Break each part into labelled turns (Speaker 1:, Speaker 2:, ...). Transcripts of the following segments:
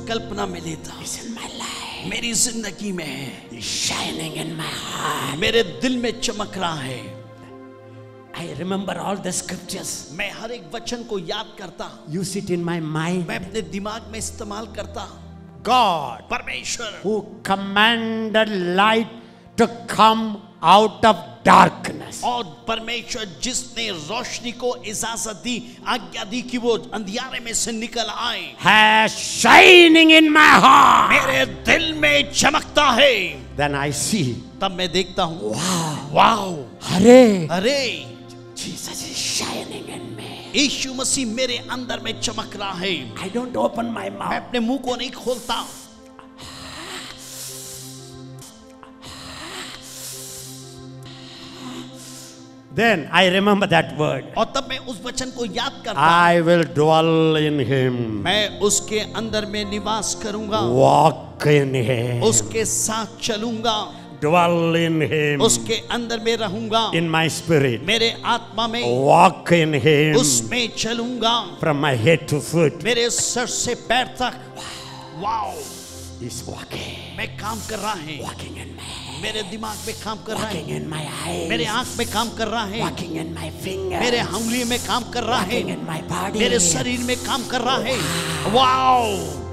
Speaker 1: कल्पना में लेता,
Speaker 2: It's in my life.
Speaker 1: मेरी जिंदगी में है,
Speaker 2: It's shining in my heart.
Speaker 1: मेरे दिल में चमक रहा है।
Speaker 2: I remember all the scriptures.
Speaker 1: मैं हर एक वचन को याद करता,
Speaker 2: Use it in my mind.
Speaker 1: मैं अपने दिमाग में इस्तेमाल करता।
Speaker 2: God,
Speaker 1: परमेश्वर
Speaker 2: who commanded light to come out of darkness.
Speaker 1: और परमेश्वर जिसने रोशनी को इजाजत दी, आज्ञा दी कि वो अंधियारे में से निकल आए,
Speaker 2: Has shining in my heart.
Speaker 1: मेरे दिल में चमकता है।
Speaker 2: Then I see.
Speaker 1: तब मैं देखता हूँ,
Speaker 2: Wow.
Speaker 1: Wow,
Speaker 2: Hare.
Speaker 1: अरे
Speaker 2: Jesus is shining in me.
Speaker 1: यीशु मसीह मेरे अंदर में चमक रहा है।
Speaker 2: I don't open my
Speaker 1: मैं
Speaker 2: mouth.
Speaker 1: अपने मुंह को नहीं खोलता।
Speaker 2: Then I remember that word.
Speaker 1: और तब मैं उस वचन को याद करता,
Speaker 2: I will dwell in him.
Speaker 1: मैं उसके अंदर में निवास करूंगा,
Speaker 2: Walk in him.
Speaker 1: उसके साथ चलूंगा,
Speaker 2: Dwell in him.
Speaker 1: उसके अंदर में रहूंगा,
Speaker 2: In my spirit.
Speaker 1: मेरे आत्मा में
Speaker 2: Walk in him.
Speaker 1: उसमें चलूंगा,
Speaker 2: From my head to foot.
Speaker 1: मेरे सर से पैर तक। Wow,
Speaker 2: He's walking.
Speaker 1: मैं काम कर रहा है,
Speaker 2: Walking in me.
Speaker 1: मेरे दिमाग में काम कर रहा
Speaker 2: Walking
Speaker 1: है,
Speaker 2: in my eyes.
Speaker 1: मेरे आंख में काम कर रहा है,
Speaker 2: Walking in my fingers.
Speaker 1: मेरे उंगली में काम कर रहा है,
Speaker 2: Walking in my body.
Speaker 1: मेरे शरीर में काम कर रहा है। वाओ,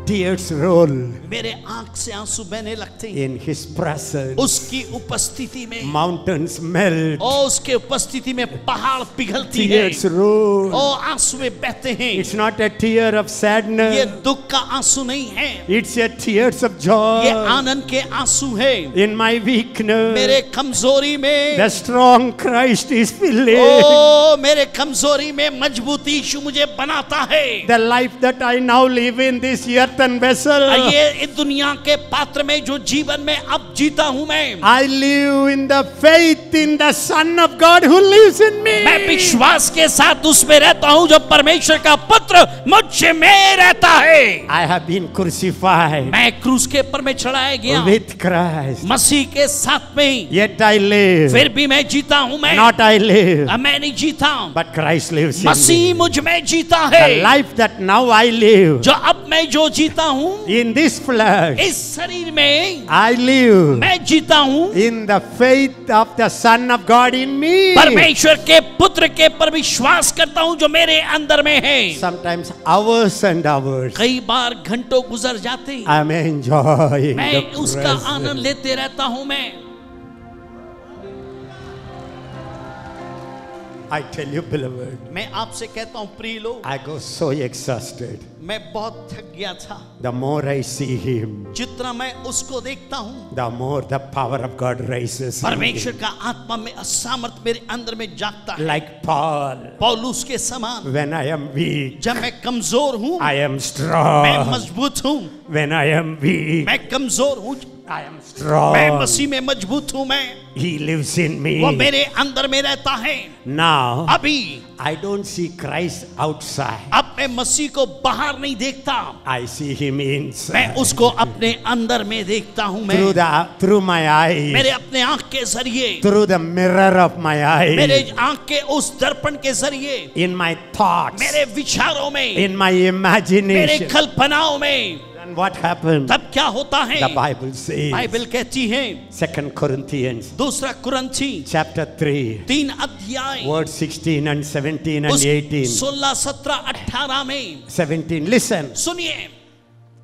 Speaker 2: Tears roll
Speaker 1: मेरे आंख से आंसू बहने लगते हैं
Speaker 2: in his presence.
Speaker 1: उसकी उपस्थिति में,
Speaker 2: Mountains melt.
Speaker 1: और उसके उपस्थिति में पहाड़ पिघलती है,
Speaker 2: Tears roll.
Speaker 1: और आंसू में बहते हैं।
Speaker 2: It's not a tear of
Speaker 1: ये
Speaker 2: sadness.
Speaker 1: दुख का आंसू नहीं है,
Speaker 2: It's a tears of
Speaker 1: ये
Speaker 2: joy.
Speaker 1: आनंद के आंसू है।
Speaker 2: In my weakness,
Speaker 1: मेरे कमजोरी में,
Speaker 2: the strong Christ is filling.
Speaker 1: ओ मेरे कमजोरी में मजबूत यीशु मुझे बनाता है।
Speaker 2: The life that I now live in this earthen vessel,
Speaker 1: ये इस दुनिया के पात्र में जो जीवन में अब जीता हूँ मैं
Speaker 2: I live in the faith in the Son of God who lives in me.
Speaker 1: मैं विश्वास के साथ उसमें रहता हूँ जो परमेश्वर का पुत्र मुझ में रहता है।
Speaker 2: I have been crucified
Speaker 1: मैं क्रूस के ऊपर में चढ़ाया गया
Speaker 2: with Christ.
Speaker 1: मसीह के साथ में,
Speaker 2: Yet I live.
Speaker 1: फिर भी मैं जीता हूँ मैं।
Speaker 2: Not I live,
Speaker 1: अब मैं नहीं जीता,
Speaker 2: but Christ lives in
Speaker 1: Masih
Speaker 2: me.
Speaker 1: मुझ में जीता है।
Speaker 2: The life that now I live
Speaker 1: जो अब मैं जो जीता हूँ
Speaker 2: in this flesh,
Speaker 1: इस शरीर में,
Speaker 2: I live
Speaker 1: मैं जीता हूँ
Speaker 2: in the faith of the Son of God in me.
Speaker 1: परमेश्वर के पुत्र के पर विश्वास करता हूँ जो मेरे अंदर में है।
Speaker 2: Sometimes hours and hours
Speaker 1: कई बार घंटों गुजर जाते हैं,
Speaker 2: I'm enjoying
Speaker 1: मैं
Speaker 2: the
Speaker 1: उसका
Speaker 2: presence.
Speaker 1: आनंद लेते रहता हूँ।
Speaker 2: I tell you, beloved,
Speaker 1: मैं आपसे कहता हूँ प्रिय लोग,
Speaker 2: I go so exhausted.
Speaker 1: मैं बहुत थक गया था।
Speaker 2: The more I see him,
Speaker 1: जितना मैं उसको देखता हूँ,
Speaker 2: the more the power of God rises in me.
Speaker 1: परमेश्वर का आत्मा में सामर्थ मेरे अंदर में जागता है।
Speaker 2: Like Paul,
Speaker 1: पौलुस के समान
Speaker 2: when I am weak,
Speaker 1: जब मैं कमजोर हूँ,
Speaker 2: I am
Speaker 1: मैं
Speaker 2: strong.
Speaker 1: मजबूत हूँ।
Speaker 2: When I am weak,
Speaker 1: मैं कमजोर हूँ,
Speaker 2: I am
Speaker 1: मैं
Speaker 2: strong.
Speaker 1: मसीह में मजबूत हूँ। मैं,
Speaker 2: He lives in
Speaker 1: वो
Speaker 2: me.
Speaker 1: मेरे अंदर में रहता है।
Speaker 2: Now,
Speaker 1: अभी
Speaker 2: I don't see Christ outside.
Speaker 1: अब मैं मसीह को बाहर नहीं देखता,
Speaker 2: I see him
Speaker 1: मैं
Speaker 2: inside.
Speaker 1: उसको अपने अंदर में देखता हूँ।
Speaker 2: Through
Speaker 1: मैं
Speaker 2: through my eyes,
Speaker 1: मेरे अपने आंख के जरिए,
Speaker 2: through the mirror of my
Speaker 1: मेरे
Speaker 2: eyes,
Speaker 1: आंख के उस दर्पण के जरिए,
Speaker 2: in my thoughts,
Speaker 1: मेरे विचारों में,
Speaker 2: in my
Speaker 1: मेरे
Speaker 2: imagination.
Speaker 1: कल्पनाओं में।
Speaker 2: And what happened?
Speaker 1: तब क्या होता है?
Speaker 2: The Bible says,
Speaker 1: बाइबल कहती है,
Speaker 2: 2 Corinthians
Speaker 1: दूसरा कुरिन्थी
Speaker 2: chapter 3,
Speaker 1: 3 अध्याय
Speaker 2: verse 16 and 17 and
Speaker 1: उस
Speaker 2: 18.
Speaker 1: 16, 17, 18 में
Speaker 2: 17. Listen,
Speaker 1: सुनिए,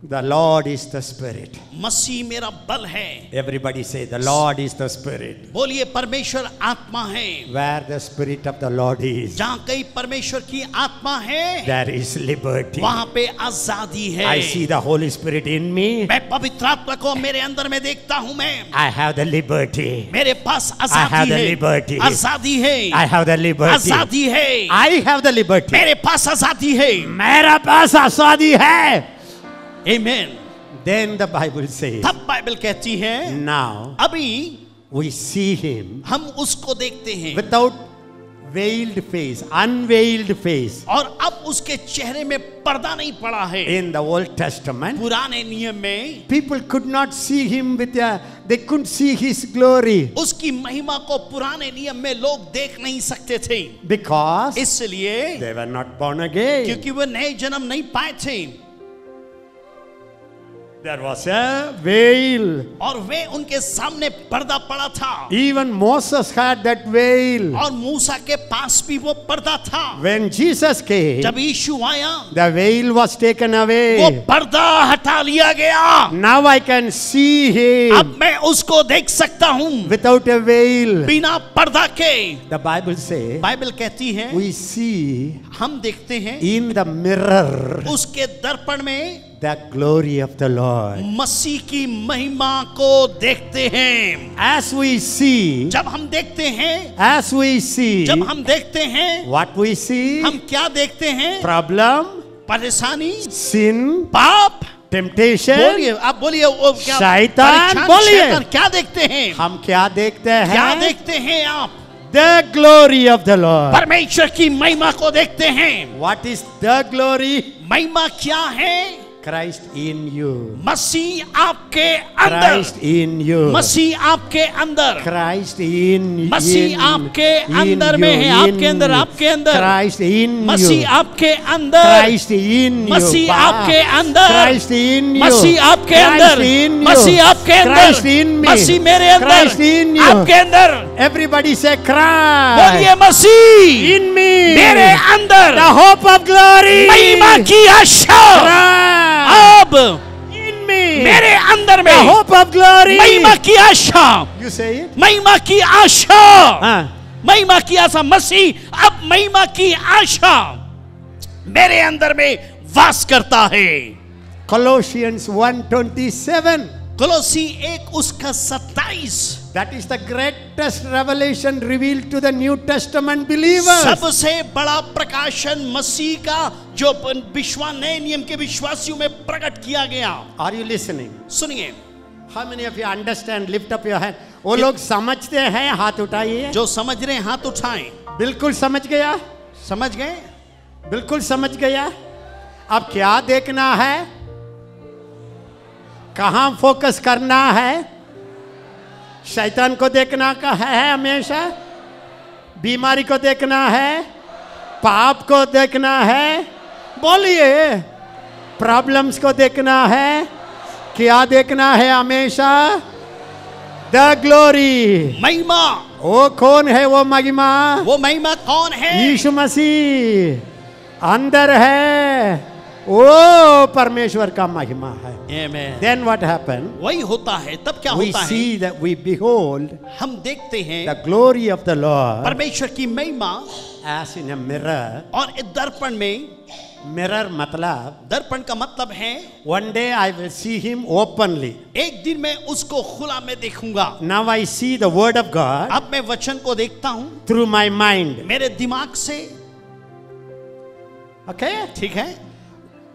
Speaker 2: the Lord is the Spirit.
Speaker 1: मसीह मेरा बल है।
Speaker 2: Everybody say, the Lord is the Spirit.
Speaker 1: बोलिए, परमेश्वर आत्मा है।
Speaker 2: Where the Spirit of the Lord is,
Speaker 1: जहाँ कहीं परमेश्वर की आत्मा है,
Speaker 2: there is liberty.
Speaker 1: वहाँ पे आजादी है।
Speaker 2: I see the Holy Spirit in me.
Speaker 1: मैं पवित्र आत्मा को मेरे अंदर में देखता हूँ। मैं,
Speaker 2: I have the liberty.
Speaker 1: मेरे पास
Speaker 2: I have
Speaker 1: आजादी
Speaker 2: the
Speaker 1: है।
Speaker 2: liberty.
Speaker 1: आजादी है।
Speaker 2: I have the liberty.
Speaker 1: आजादी है।
Speaker 2: I have the liberty.
Speaker 1: मेरे पास आजादी है।
Speaker 2: मेरा पास आजादी है.
Speaker 1: Amen।
Speaker 2: Then the Bible says,
Speaker 1: तब बाइबल कहती है,
Speaker 2: now
Speaker 1: अभी
Speaker 2: we see him
Speaker 1: हम उसको देखते हैं
Speaker 2: without veiled face, unveiled face.
Speaker 1: और अब उसके चेहरे में पर्दा नहीं पड़ा है।
Speaker 2: In the Old Testament,
Speaker 1: पुराने नियम में
Speaker 2: people could not see him they couldn't see his glory
Speaker 1: उसकी महिमा को पुराने नियम में लोग देख नहीं सकते थे,
Speaker 2: because
Speaker 1: इसलिए
Speaker 2: they were not born again.
Speaker 1: क्योंकि वो नए जन्म नहीं पाए थे।
Speaker 2: There was a veil.
Speaker 1: और वे उनके सामने पर्दा पड़ा था।
Speaker 2: Even Moses had that veil.
Speaker 1: और मूसा के पास भी वो पर्दा था।
Speaker 2: When Jesus came,
Speaker 1: जब यीशु आया,
Speaker 2: the veil was taken
Speaker 1: वो
Speaker 2: away.
Speaker 1: पर्दा हटा लिया गया।
Speaker 2: Now I can see him
Speaker 1: अब मैं उसको देख सकता हूँ
Speaker 2: without a veil.
Speaker 1: बिना पर्दा के।
Speaker 2: The Bible says
Speaker 1: बाइबल कहती है
Speaker 2: we see
Speaker 1: हम देखते हैं
Speaker 2: in the mirror
Speaker 1: उसके दर्पण में
Speaker 2: the glory of the Lord.
Speaker 1: मसीह की महिमा को देखते हैं।
Speaker 2: As we see,
Speaker 1: जब हम देखते हैं,
Speaker 2: as we see,
Speaker 1: जब हम देखते हैं,
Speaker 2: what we see,
Speaker 1: हम क्या देखते हैं?
Speaker 2: problem,
Speaker 1: परेशानी,
Speaker 2: sin,
Speaker 1: पाप,
Speaker 2: temptation,
Speaker 1: बोलिए, आप बोलिए, वो क्या
Speaker 2: शैतान,
Speaker 1: परेशान,
Speaker 2: बोलिए।
Speaker 1: शैतान, क्या देखते हैं?
Speaker 2: हम क्या देखते हैं?
Speaker 1: क्या देखते हैं आप?
Speaker 2: The glory of the Lord.
Speaker 1: परमेश्वर की महिमा को देखते हैं।
Speaker 2: What is the glory?
Speaker 1: महिमा क्या है?
Speaker 2: Christ in you.
Speaker 1: मसीह आपके अंदर,
Speaker 2: Christ in you.
Speaker 1: मसीह आपके अंदर,
Speaker 2: Christ in
Speaker 1: मसीह आपके अंदर में है, आपके अंदर, आपके अंदर,
Speaker 2: Christ in you.
Speaker 1: मसीह आपके अंदर,
Speaker 2: Christ in you.
Speaker 1: मसीह आपके अंदर,
Speaker 2: Christ in you.
Speaker 1: मसीह आपके अंदर,
Speaker 2: Christ in you.
Speaker 1: मसीह आपके अंदर,
Speaker 2: Christ in me.
Speaker 1: मसीह मेरे अंदर,
Speaker 2: Christ in you.
Speaker 1: आपके अंदर।
Speaker 2: Everybody say Christ.
Speaker 1: बोलिए मसीह
Speaker 2: In me.
Speaker 1: मेरे अंदर,
Speaker 2: The hope of glory.
Speaker 1: महिमा की आशा
Speaker 2: Christ.
Speaker 1: अब
Speaker 2: In me.
Speaker 1: मेरे अंदर में,
Speaker 2: The hope of glory.
Speaker 1: महिमा की आशा,
Speaker 2: You say it.
Speaker 1: महिमा की आशा,
Speaker 2: हाँ.
Speaker 1: महिमा की आशा। मसीह अब महिमा की आशा मेरे अंदर में वास करता है।
Speaker 2: Colossians 1:27.
Speaker 1: कोलोसी 1 उसका 27।
Speaker 2: That is the greatest revelation revealed to the New Testament believers.
Speaker 1: सबसे बड़ा प्रकाशन मसीह का जो विश्वास नए नियम के विश्वासियों में प्रकट किया गया।
Speaker 2: Are you listening?
Speaker 1: सुनिए,
Speaker 2: How many of you understand? Lift up your hand. वो लोग समझते हैं, हाथ उठाइए।
Speaker 1: जो समझ रहे हैं हाथ उठाएं।
Speaker 2: बिल्कुल समझ गया?
Speaker 1: समझ गए?
Speaker 2: बिल्कुल समझ गया? अब क्या देखना है? कहां फोकस करना है? शैतान को देखना का है हमेशा, बीमारी को देखना है, पाप को देखना है, बोलिए, प्रॉब्लम्स को देखना है, क्या देखना है हमेशा? द ग्लोरी,
Speaker 1: महिमा।
Speaker 2: वो कौन है वो महिमा?
Speaker 1: वो महिमा कौन है?
Speaker 2: यीशु मसीह अंदर है, वो परमेश्वर का महिमा है।
Speaker 1: Amen.
Speaker 2: Then what happened?
Speaker 1: वही होता है। तब क्या
Speaker 2: We
Speaker 1: होता है?
Speaker 2: see that we behold
Speaker 1: हम देखते हैं
Speaker 2: the glory of the Lord
Speaker 1: परमेश्वर की महिमा
Speaker 2: as in a mirror.
Speaker 1: और इस दर्पण में,
Speaker 2: Mirror मतलब
Speaker 1: दर्पण का मतलब है
Speaker 2: one day I will see him openly.
Speaker 1: एक दिन मैं उसको खुला में देखूंगा।
Speaker 2: Now I see the word of God
Speaker 1: अब मैं वचन को देखता हूं
Speaker 2: through my mind.
Speaker 1: मेरे दिमाग से।
Speaker 2: Okay?
Speaker 1: ठीक है?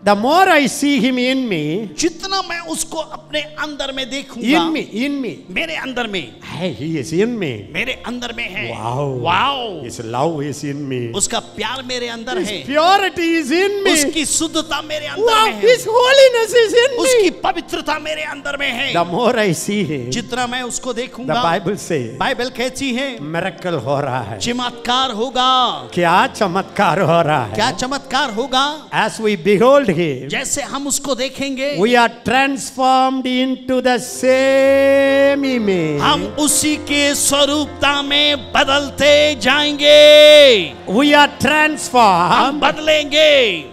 Speaker 2: The more I see him in me,
Speaker 1: जितना मैं उसको अपने अंदर में देखूंगा,
Speaker 2: in me,
Speaker 1: मेरे अंदर में,
Speaker 2: hey, he is in me.
Speaker 1: मेरे अंदर में है।
Speaker 2: Wow.
Speaker 1: Wow,
Speaker 2: His love is in me.
Speaker 1: उसका प्यार मेरे अंदर
Speaker 2: His
Speaker 1: है,
Speaker 2: purity is in me.
Speaker 1: उसकी शुद्धता मेरे अंदर
Speaker 2: Wow,
Speaker 1: में है,
Speaker 2: his holiness is in
Speaker 1: उसकी
Speaker 2: me.
Speaker 1: पवित्रता मेरे अंदर में है।
Speaker 2: The more I see him,
Speaker 1: जितना मैं उसको
Speaker 2: the
Speaker 1: देखूंगा,
Speaker 2: Bible says,
Speaker 1: बाइबल कहती है
Speaker 2: miracle हो रहा है।
Speaker 1: चमत्कार होगा।
Speaker 2: क्या चमत्कार हो रहा है?
Speaker 1: क्या चमत्कार होगा?
Speaker 2: As we behold him,
Speaker 1: जैसे हम उसको देखेंगे,
Speaker 2: we are transformed into the same image.
Speaker 1: हम उसी के स्वरूपता में बदलते जाएंगे।
Speaker 2: We are
Speaker 1: हम
Speaker 2: transformed.
Speaker 1: बदलेंगे।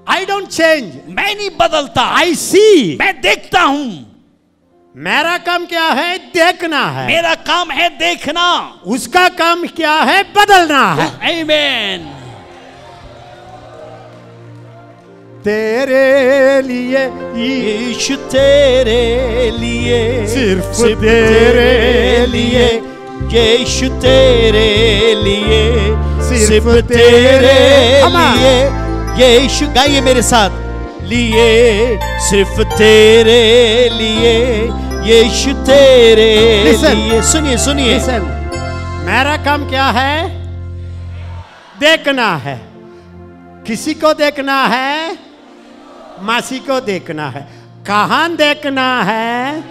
Speaker 2: I don't change.
Speaker 1: मैं नहीं बदलता,
Speaker 2: I see.
Speaker 1: मैं देखता हूं।
Speaker 2: मेरा काम क्या है? देखना है।
Speaker 1: मेरा काम है देखना।
Speaker 2: उसका काम क्या है? बदलना है।
Speaker 1: आमीन।
Speaker 2: तेरे लिए
Speaker 1: यीशु तेरे लिए,
Speaker 2: सिर्फ तेरे लिए,
Speaker 1: यीशु तेरे लिए,
Speaker 2: सिर्फ
Speaker 1: सिर्फ
Speaker 2: तेरे
Speaker 1: तेरे
Speaker 2: Come on.
Speaker 1: लिए, यीशु गाइए मेरे साथ, लिए, सिर्फ तेरे लिए, यीशु तेरे
Speaker 2: Listen.
Speaker 1: लिए। सुनिए सुनिए,
Speaker 2: Listen, मेरा काम क्या है? देखना है। किसी को देखना है? मासी को देखना है। कहां देखना है?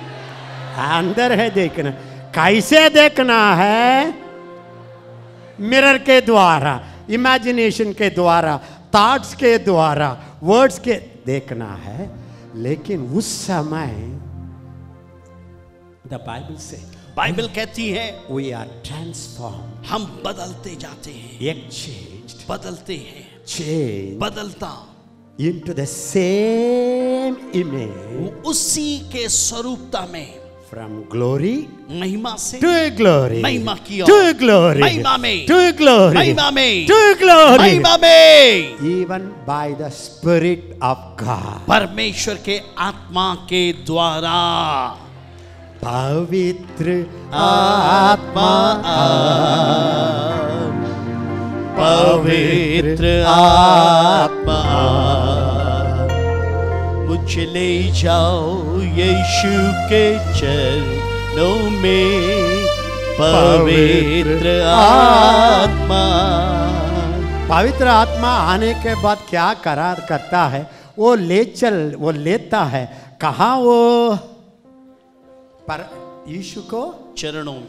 Speaker 2: अंदर है देखना। कैसे देखना है? मिरर के द्वारा, इमेजिनेशन के द्वारा, थॉट्स के द्वारा, वर्ड्स के देखना है। लेकिन उस समय द बाइबल से
Speaker 1: बाइबल कहती है
Speaker 2: वी आर ट्रांसफॉर्म,
Speaker 1: हम बदलते जाते हैं,
Speaker 2: एक्सचेंज्ड,
Speaker 1: बदलते हैं,
Speaker 2: चेंज
Speaker 1: बदलता
Speaker 2: into the same image,
Speaker 1: उसी के स्वरूपता में,
Speaker 2: from glory
Speaker 1: महिमा से
Speaker 2: to glory,
Speaker 1: महिमा की
Speaker 2: to
Speaker 1: ओर,
Speaker 2: glory,
Speaker 1: महिमा में,
Speaker 2: to glory,
Speaker 1: महिमा में,
Speaker 2: to glory,
Speaker 1: महिमा में,
Speaker 2: even by the Spirit of God.
Speaker 1: परमेश्वर के आत्मा के द्वारा।
Speaker 2: पवित्र आत्मा
Speaker 1: पवित्र आत्मा मुझे ले जाओ यीशु के चरणों में, पवित्र आत्मा।
Speaker 2: पवित्र आत्मा आने के बाद क्या करार करता है? वो लेता है कहाँ? वो पर यीशु को चरणों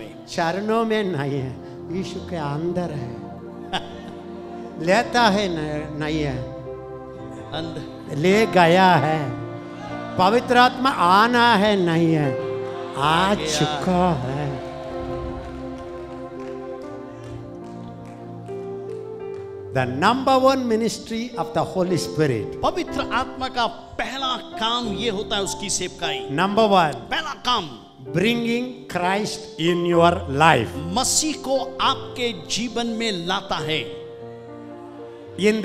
Speaker 2: में नहीं है, यीशु के अंदर है। लेता है नहीं है,
Speaker 1: अंदर
Speaker 2: ले गया है। पवित्र आत्मा आना है नहीं है, आ चुका है। The number one ministry of the Holy Spirit.
Speaker 1: पवित्र आत्मा का पहला काम ये होता है उसकी सेवकाई।
Speaker 2: Number one,
Speaker 1: पहला काम
Speaker 2: bringing Christ in your life.
Speaker 1: मसीह को आपके जीवन में लाता है।
Speaker 2: In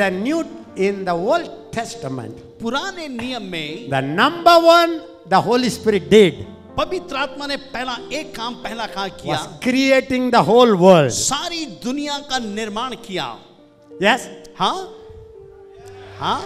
Speaker 2: the Old Testament,
Speaker 1: पुराने नियम में
Speaker 2: the number one the Holy Spirit did
Speaker 1: पवित्र आत्मा ने पहला काम किया,
Speaker 2: was creating the whole world.
Speaker 1: सारी दुनिया का निर्माण किया।
Speaker 2: Yes?
Speaker 1: हाँ हाँ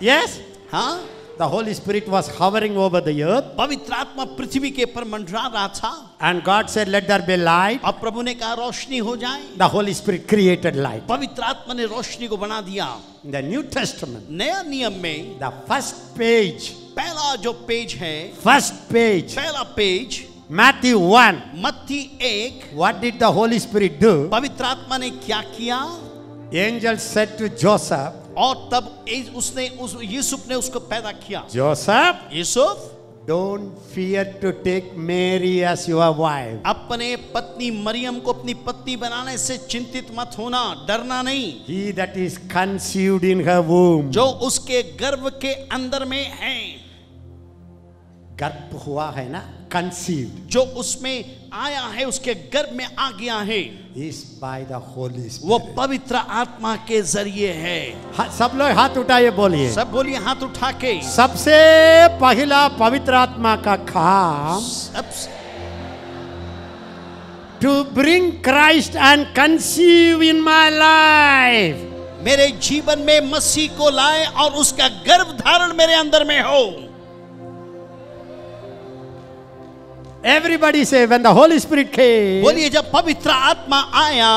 Speaker 2: Yes?
Speaker 1: हाँ।
Speaker 2: The Holy Spirit was hovering over the earth.
Speaker 1: पवित्र आत्मा पृथ्वी के पर मंडरा रहा था।
Speaker 2: And God said, let there be light.
Speaker 1: अब प्रभु ने कहा रोशनी हो जाए।
Speaker 2: The Holy Spirit created light.
Speaker 1: पवित्र आत्मा ने रोशनी को बना दिया।
Speaker 2: In the New Testament,
Speaker 1: नया नियम में
Speaker 2: the first page,
Speaker 1: पहला जो पेज है, पहला पेज
Speaker 2: Matthew 1.
Speaker 1: मत्ती 1,
Speaker 2: What did the Holy Spirit do?
Speaker 1: पवित्र आत्मा ने क्या किया?
Speaker 2: Angel said to Joseph,
Speaker 1: और तब यूसुफ ने उसको पैदा किया।
Speaker 2: Joseph,
Speaker 1: Yusuf,
Speaker 2: don't fear to take Mary as your wife.
Speaker 1: अपने पत्नी मरियम को अपनी पत्नी बनाने से चिंतित मत होना, डरना नहीं।
Speaker 2: He that is conceived in her womb.
Speaker 1: जो उसके गर्भ के अंदर में है,
Speaker 2: गर्भ हुआ है ना, conceived,
Speaker 1: जो उसमें आया है, उसके गर्भ में आ गया है,
Speaker 2: is by the Holy Spirit.
Speaker 1: वो पवित्र आत्मा के जरिए है।
Speaker 2: सब लोग हाथ उठाइए, बोलिए।
Speaker 1: सब बोलिए हाथ उठा के।
Speaker 2: सबसे पहला पवित्र आत्मा का काम to bring Christ and conceive in my life.
Speaker 1: मेरे जीवन में मसीह को लाए और उसका गर्भ धारण मेरे अंदर में हो।
Speaker 2: Everybody say, when the Holy Spirit came.
Speaker 1: बोलिए जब पवित्र आत्मा आया,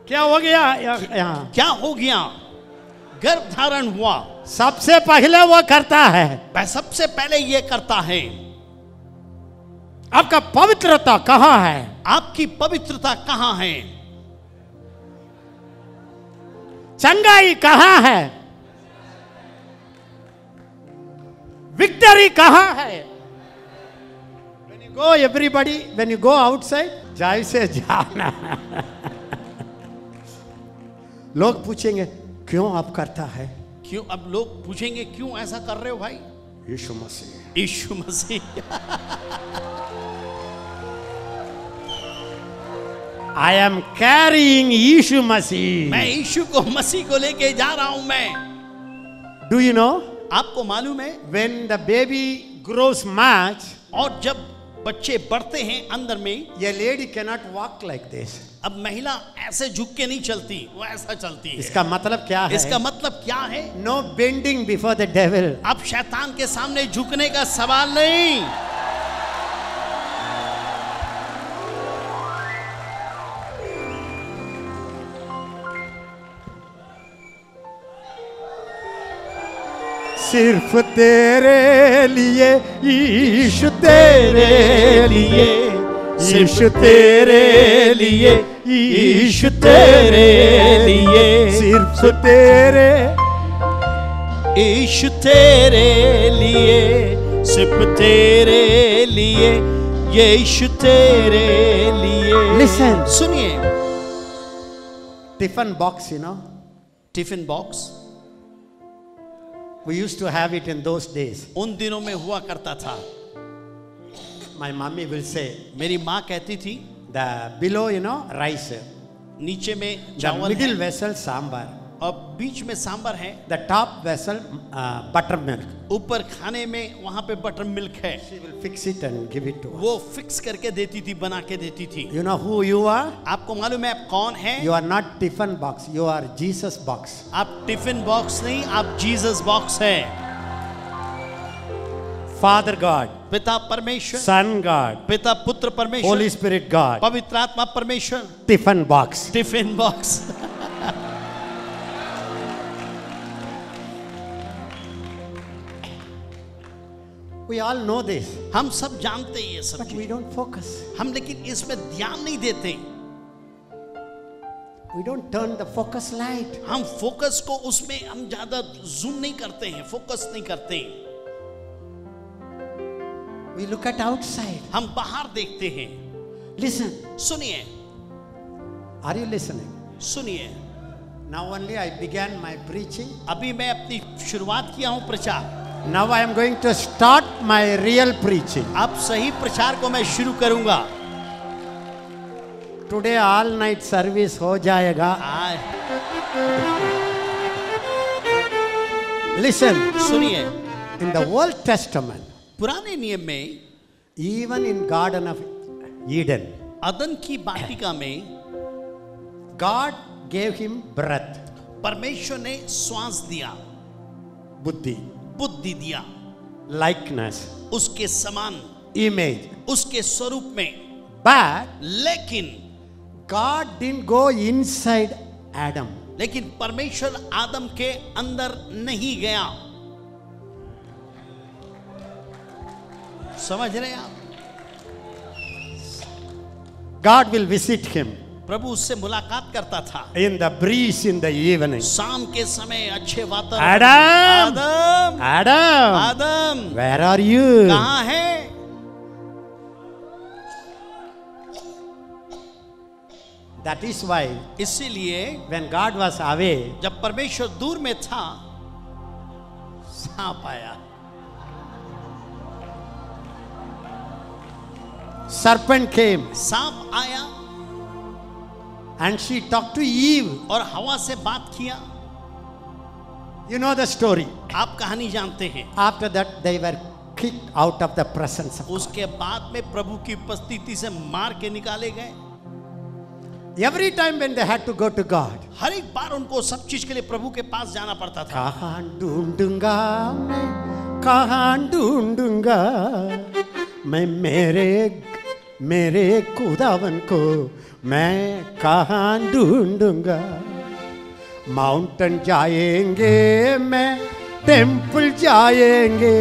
Speaker 2: क्या हो गया यहाँ?
Speaker 1: क्या हो गया? गर्भ धारण हुआ।
Speaker 2: सबसे पहले वो करता है,
Speaker 1: सबसे पहले ये करता है।
Speaker 2: आपका पवित्रता कहाँ है?
Speaker 1: आपकी पवित्रता कहाँ है?
Speaker 2: चंगाई कहाँ है? विक्टरी कहाँ है? When you go, everybody, when you go outside, जाय से जाना। लोग पूछेंगे क्यों आप करता है?
Speaker 1: क्यों? अब लोग पूछेंगे क्यों ऐसा कर रहे हो भाई?
Speaker 2: यीशु मसीह।
Speaker 1: यीशु मसीह।
Speaker 2: I am carrying यीशु मसीह।
Speaker 1: मैं यीशु को मसीह को लेके जा रहा हूं मैं।
Speaker 2: Do you know?
Speaker 1: आपको मालूम है?
Speaker 2: When the baby grows much,
Speaker 1: और जब बच्चे बढ़ते हैं अंदर में,
Speaker 2: a lady cannot walk like this.
Speaker 1: अब महिला ऐसे झुक के नहीं चलती, वो ऐसा चलती है।
Speaker 2: इसका मतलब क्या है?
Speaker 1: इसका मतलब क्या है?
Speaker 2: No bending before the devil.
Speaker 1: अब शैतान के सामने झुकने का सवाल नहीं।
Speaker 2: सिर्फ तेरे लिए यीशु, तेरे लिए यीशु, तेरे लिए यीशु, तेरे लिए, सिर्फ तेरे
Speaker 1: यीशु तेरे लिए, सिर्फ तेरे लिए, यीशु तेरे लिए।
Speaker 2: Listen.
Speaker 1: सुनिए,
Speaker 2: Tiffin box, you know.
Speaker 1: Tiffin box
Speaker 2: We used to have it in those days.
Speaker 1: उन दिनों में हुआ करता था।
Speaker 2: My mommy will say,
Speaker 1: मेरी माँ कहती थी,
Speaker 2: the below, you know, rice.
Speaker 1: नीचे में
Speaker 2: The
Speaker 1: चावल
Speaker 2: middle
Speaker 1: है
Speaker 2: vessel, sambar.
Speaker 1: और बीच में सांबर है,
Speaker 2: The top vessel, buttermilk.
Speaker 1: ऊपर खाने में वहां पे बटर मिल्क है।
Speaker 2: She will fix it and give it to us.
Speaker 1: वो फिक्स करके देती थी, बना के देती थी।
Speaker 2: You know who you are?
Speaker 1: आपको मालूम है आप कौन है?
Speaker 2: You are not Tiffin box. You are Jesus box.
Speaker 1: आप टिफिन बॉक्स नहीं, आप जीसस बॉक्स है।
Speaker 2: Father God,
Speaker 1: पिता परमेश्वर,
Speaker 2: Son God,
Speaker 1: पिता पुत्र परमेश्वर,
Speaker 2: Holy Spirit God.
Speaker 1: पवित्र आत्मा परमेश्वर,
Speaker 2: Tiffin box.
Speaker 1: Tiffin box.
Speaker 2: We all know this,
Speaker 1: हम सब जानते हैं ये सब
Speaker 2: but
Speaker 1: cheese.
Speaker 2: we don't focus.
Speaker 1: हम लेकिन इसमें ध्यान नहीं देते।
Speaker 2: We don't turn the focus light.
Speaker 1: हम फोकस को उसमें हम ज्यादा जूम नहीं करते हैं, फोकस नहीं करते हैं।
Speaker 2: We look at outside.
Speaker 1: हम बाहर देखते हैं।
Speaker 2: Listen.
Speaker 1: सुनिए,
Speaker 2: Are you listening?
Speaker 1: सुनिए,
Speaker 2: Now only I began my preaching.
Speaker 1: अभी मैं अपनी शुरुआत किया हूं प्रचार।
Speaker 2: Now I am going to start my real preaching.
Speaker 1: अब सही प्रचार को मैं शुरू करूंगा।
Speaker 2: Today all night service हो जाएगा. Listen.
Speaker 1: सुनिए,
Speaker 2: In the Old Testament,
Speaker 1: पुराने नियम में
Speaker 2: even in Garden of Eden,
Speaker 1: अदन की वाटिका में
Speaker 2: God gave him breath,
Speaker 1: परमेश्वर ने श्वास दिया,
Speaker 2: buddhi,
Speaker 1: बुद्धि दिया,
Speaker 2: likeness,
Speaker 1: उसके समान,
Speaker 2: image.
Speaker 1: उसके स्वरूप में।
Speaker 2: But
Speaker 1: लेकिन
Speaker 2: God didn't go inside Adam.
Speaker 1: लेकिन परमेश्वर आदम के अंदर नहीं गया। समझ रहे हैं आप?
Speaker 2: God will visit him
Speaker 1: प्रभु उससे मुलाकात करता था
Speaker 2: in the breeze in the evening.
Speaker 1: शाम के समय, अच्छे वातावरण।
Speaker 2: Adam!
Speaker 1: Adam,
Speaker 2: Adam!
Speaker 1: Adam,
Speaker 2: Where are you?
Speaker 1: कहाँ है?
Speaker 2: That is why
Speaker 1: इसीलिए
Speaker 2: when God was away,
Speaker 1: जब परमेश्वर दूर में था, सांप आया,
Speaker 2: serpent came
Speaker 1: सांप आया
Speaker 2: and she talked to Eve.
Speaker 1: और हवा से बात किया।
Speaker 2: You know the story.
Speaker 1: आप कहानी जानते हैं।
Speaker 2: After that, they were kicked out of the presence of God.
Speaker 1: उसके बाद में प्रभु की उपस्थिति से मार के निकाले गए।
Speaker 2: Every time when they had to go to God,
Speaker 1: हर एक बार उनको सब चीज के लिए प्रभु के पास जाना पड़ता था।
Speaker 2: कहाँ ढूंढूंगा मैं, कहाँ ढूंढूंगा मैं मेरे खुदावन को, मैं कहाँ ढूंढूंगा। माउंटेन जाएंगे, मैं टेम्पल जाएंगे,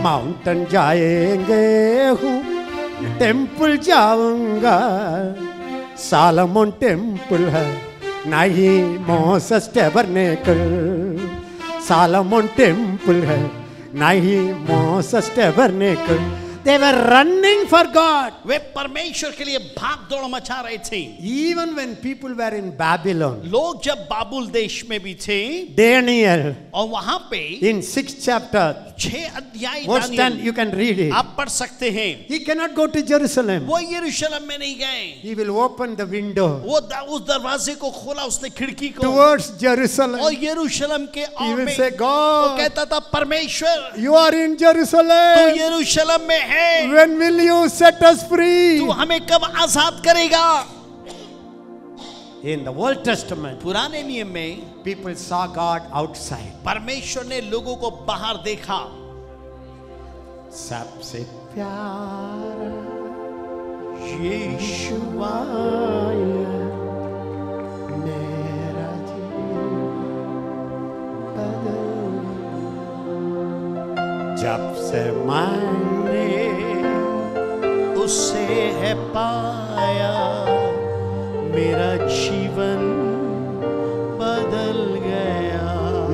Speaker 2: माउंटेन जाएंगे हूँ, टेम्पल जाऊंगा। सालमोन टेम्पल है, नहीं मोसेस टैबरनेकल। सालमोन टेम्पल है, नहीं Moses tabernacle. They were running for God.
Speaker 1: वे परमेश्वर के लिए भाग दौड़ मचा रहे थे।
Speaker 2: Even when people were in Babylon,
Speaker 1: लोग जब बाबुल देश में भी थे
Speaker 2: Daniel,
Speaker 1: और वहां पे
Speaker 2: in 6th chapter,
Speaker 1: 6 अध्याय
Speaker 2: verse 10, you can read it.
Speaker 1: आप पढ़ सकते हैं।
Speaker 2: He cannot go to Jerusalem.
Speaker 1: वो यरूशलेम में नहीं गए।
Speaker 2: He will open the window
Speaker 1: वो उस दरवाजे को खोला उसने, खिड़की को,
Speaker 2: towards Jerusalem.
Speaker 1: और यरूशलेम के
Speaker 2: He
Speaker 1: और
Speaker 2: will
Speaker 1: में
Speaker 2: say,
Speaker 1: वो
Speaker 2: God,
Speaker 1: कहता था, परमेश्वर
Speaker 2: you are in
Speaker 1: तू
Speaker 2: Jerusalem.
Speaker 1: यरूशलेम में है,
Speaker 2: When will you set us free?
Speaker 1: तू हमें कब आजाद करेगा?
Speaker 2: In the Old Testament,
Speaker 1: पुराने नियम में
Speaker 2: people saw God outside.
Speaker 1: परमेश्वर ने लोगों को बाहर देखा।
Speaker 2: सबसे प्यारा
Speaker 1: यीशु
Speaker 2: आया, मेरा जीवन बदल। जब से मैंने
Speaker 1: उसे है पाया, मेरा जीवन बदल गया।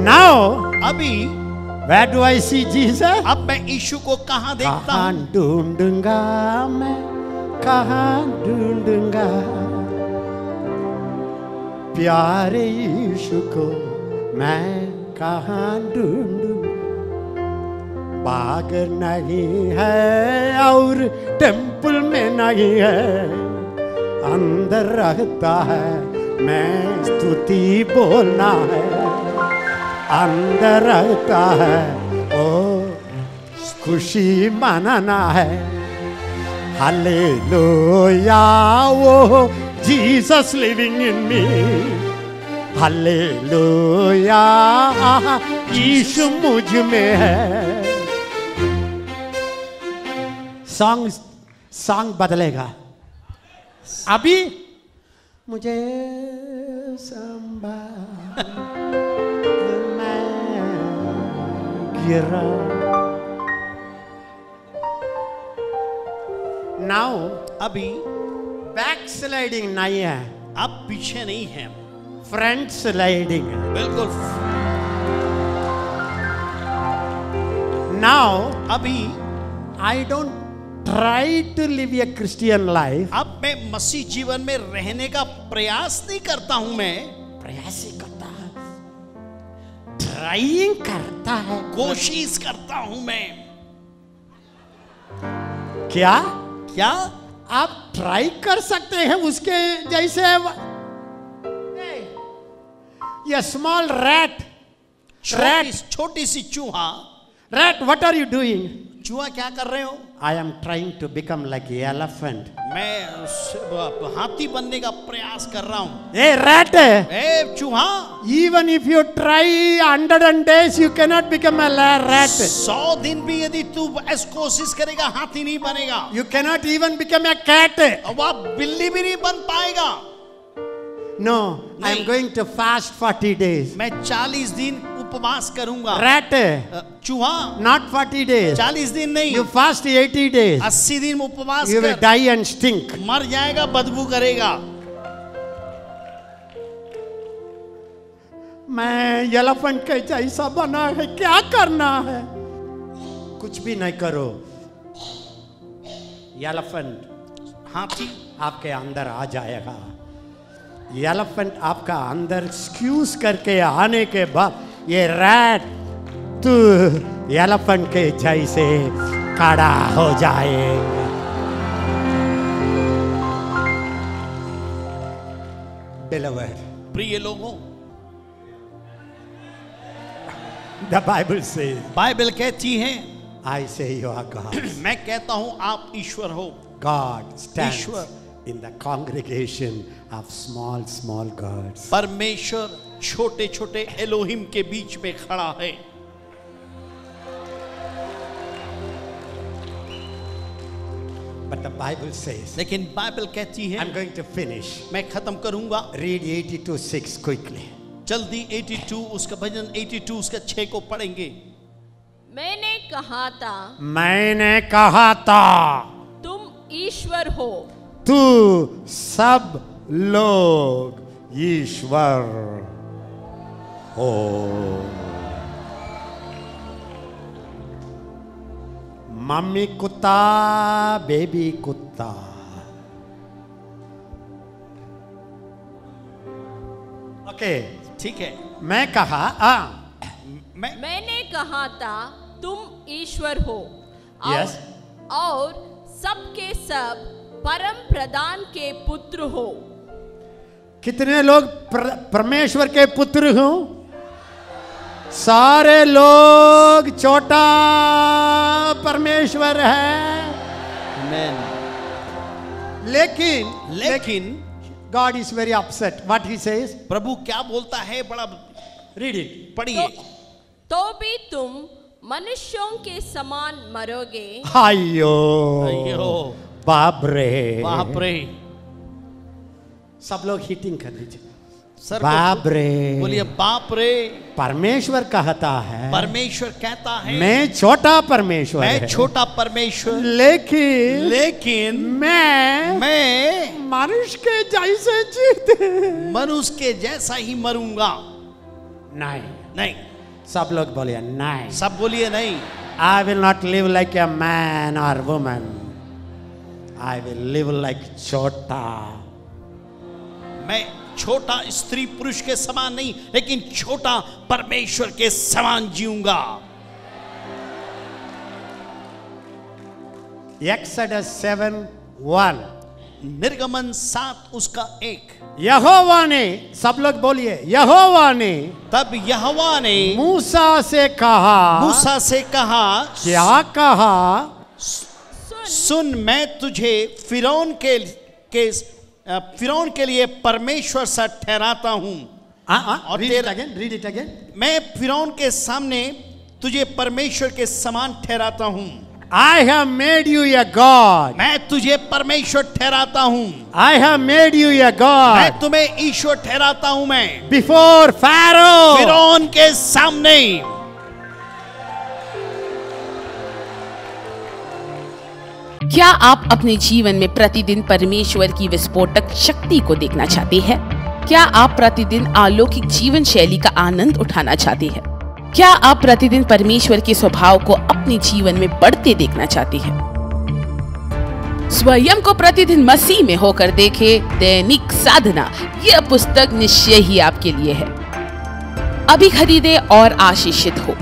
Speaker 2: Now
Speaker 1: अभी
Speaker 2: Where do I see Jesus?
Speaker 1: अब मैं यीशु को कहाँ देखता
Speaker 2: कहाँ
Speaker 1: हूँ?
Speaker 2: ढूंढूंगा मैं, कहाँ ढूंढूंगा प्यारे यीशु को मैं कहाँ ढूंढूं? बाग नहीं है और टेम्पल में नहीं है, अंदर रहता है, मैं स्तुति बोलना है, अंदर रहता है, ओ खुशी मनाना है। हालेलुया, वो Jesus living in me, hallelujah, यीशु मुझ में है। सॉन्ग बदलेगा। अभी मुझे संभाल, मैं गिरा। नाउ
Speaker 1: अभी
Speaker 2: बैक स्लाइडिंग नहीं है,
Speaker 1: आप पीछे नहीं हैं,
Speaker 2: फ्रंट स्लाइडिंग है।
Speaker 1: बिल्कुल।
Speaker 2: नाउ
Speaker 1: अभी
Speaker 2: I don't try to live a Christian life.
Speaker 1: अब मैं मसीह जीवन में रहने का प्रयास नहीं करता हूं, मैं
Speaker 2: प्रयास ही करता है, ट्राइंग करता है,
Speaker 1: कोशिश करता हूं मैं।
Speaker 2: क्या
Speaker 1: क्या
Speaker 2: आप ट्राई कर सकते हैं उसके जैसे? ये स्मॉल रैट,
Speaker 1: छोटी सी चूहा,
Speaker 2: rat what are you doing?
Speaker 1: चूहा क्या कर रहे हो?
Speaker 2: I am trying to become like elephant.
Speaker 1: मैं हाथी बनने का प्रयास कर रहा हूं।
Speaker 2: ए रैट,
Speaker 1: ए चूहा,
Speaker 2: even if you try 100 days you cannot become a rat.
Speaker 1: 100 दिन भी यदि तू ऐसी कोशिश करेगा, हाथी नहीं बनेगा।
Speaker 2: You cannot even become a cat.
Speaker 1: अब आप बिल्ली भी नहीं बन पाएगा।
Speaker 2: No, I am going to fast 40 days.
Speaker 1: मैं 40 दिन उपवास करूंगा।
Speaker 2: Rat,
Speaker 1: चूहा,
Speaker 2: not 40 days.
Speaker 1: 40 दिन नहीं,
Speaker 2: You fast 80 days.
Speaker 1: 80 दिन उपवास
Speaker 2: You will
Speaker 1: कर,
Speaker 2: die and stink.
Speaker 1: मर जाएगा, बदबू करेगा।
Speaker 2: मैं एलिफेंट के जैसा बना है, क्या करना है? कुछ भी नहीं करो। एलिफेंट
Speaker 1: हाथी
Speaker 2: आपके अंदर आ जाएगा। एलिफेंट आपका अंदर एक्सक्यूज करके आने के बाद ये रैट तू एलिफेंट के जैसे खड़ा हो जाएगा। Beloved,
Speaker 1: प्रिय लोगों,
Speaker 2: the Bible says,
Speaker 1: बाइबल कहती है,
Speaker 2: I say you are God.
Speaker 1: मैं कहता हूं आप ईश्वर हो।
Speaker 2: God stands
Speaker 1: Ishwar
Speaker 2: in the congregation of small gods.
Speaker 1: परमेश्वर छोटे छोटे एलोहिम के बीच में खड़ा है।
Speaker 2: But the Bible says,
Speaker 1: लेकिन बाइबल कहती है,
Speaker 2: I'm going to finish.
Speaker 1: मैं खत्म करूंगा।
Speaker 2: Read 82:6 quickly.
Speaker 1: जल्दी 82 उसका भजन 82 उसका 6 को पढ़ेंगे।
Speaker 3: मैंने
Speaker 2: कहा था
Speaker 3: तुम ईश्वर हो,
Speaker 2: तू सब लोग ईश्वर हो। मम्मी कुत्ता, बेबी कुत्ता। ओके,
Speaker 1: ठीक है।
Speaker 2: मैं कहा
Speaker 3: मैंने कहा था तुम ईश्वर हो
Speaker 2: Yes.
Speaker 3: और सबके सब परम प्रधान के पुत्र हो।
Speaker 2: कितने लोग परमेश्वर के पुत्र हो? सारे लोग छोटा परमेश्वर है।
Speaker 1: Amen.
Speaker 2: लेकिन God is very upset. What he says?
Speaker 1: प्रभु क्या बोलता है? बड़ा
Speaker 2: Read it.
Speaker 1: पढ़िए।
Speaker 3: तो भी तुम मनुष्यों के समान मरोगे।
Speaker 2: अयो बाप रे,
Speaker 1: बाप रे।
Speaker 2: सब लोग हिटिंग कर लीजिए।
Speaker 1: सर
Speaker 2: बाप रे,
Speaker 1: बोलिए बाप रे।
Speaker 2: परमेश्वर कहता है,
Speaker 1: परमेश्वर कहता है
Speaker 2: मैं छोटा परमेश्वर
Speaker 1: मैं
Speaker 2: है,
Speaker 1: छोटा परमेश्वर,
Speaker 2: लेकिन मैं मनुष्य के जैसे जीते
Speaker 1: मनुष्य के जैसा ही मरूंगा।
Speaker 2: नहीं,
Speaker 1: नहीं,
Speaker 2: सब लोग बोलिए नहीं.
Speaker 1: सब बोलिए नहीं.
Speaker 2: I will not live like a man or woman. I will live like छोटा.
Speaker 1: मैं छोटा स्त्री पुरुष के समान नहीं, लेकिन छोटा परमेश्वर के समान जीऊंगा.
Speaker 2: Exodus 7:1.
Speaker 1: निर्गमन 7 उसका 1.
Speaker 2: यहोवा ने, सब लोग बोलिए, यहोवा ने
Speaker 1: तब यहोवा ने
Speaker 2: मूसा से कहा.
Speaker 1: मूसा से कहा,
Speaker 2: क्या कहा?
Speaker 1: सुन, मैं तुझे फिरौन के लिए परमेश्वर सा ठहराता हूं. और
Speaker 2: read it again.
Speaker 1: मैं फिरौन के सामने तुझे परमेश्वर के समान ठहराता हूं.
Speaker 2: I have made you a God.
Speaker 1: मैं तुझे परमेश्वर ठहराता हूं.
Speaker 2: I have made you a God.
Speaker 1: मैं तुम्हें ईश्वर ठहराता हूं. मैं
Speaker 2: Before Pharaoh.
Speaker 1: फिरौन के सामने.
Speaker 4: क्या आप अपने जीवन में प्रतिदिन परमेश्वर की विस्फोटक शक्ति को देखना चाहते हैं? क्या आप प्रतिदिन अलौकिक जीवन शैली का आनंद उठाना चाहते हैं? क्या आप प्रतिदिन परमेश्वर के स्वभाव को अपने जीवन में बढ़ते देखना चाहते हैं? स्वयं को प्रतिदिन मसीह में होकर देखें. दैनिक साधना, यह पुस्तक निश्चय ही आपके लिए है. अभी खरीदे और आशीषित हो.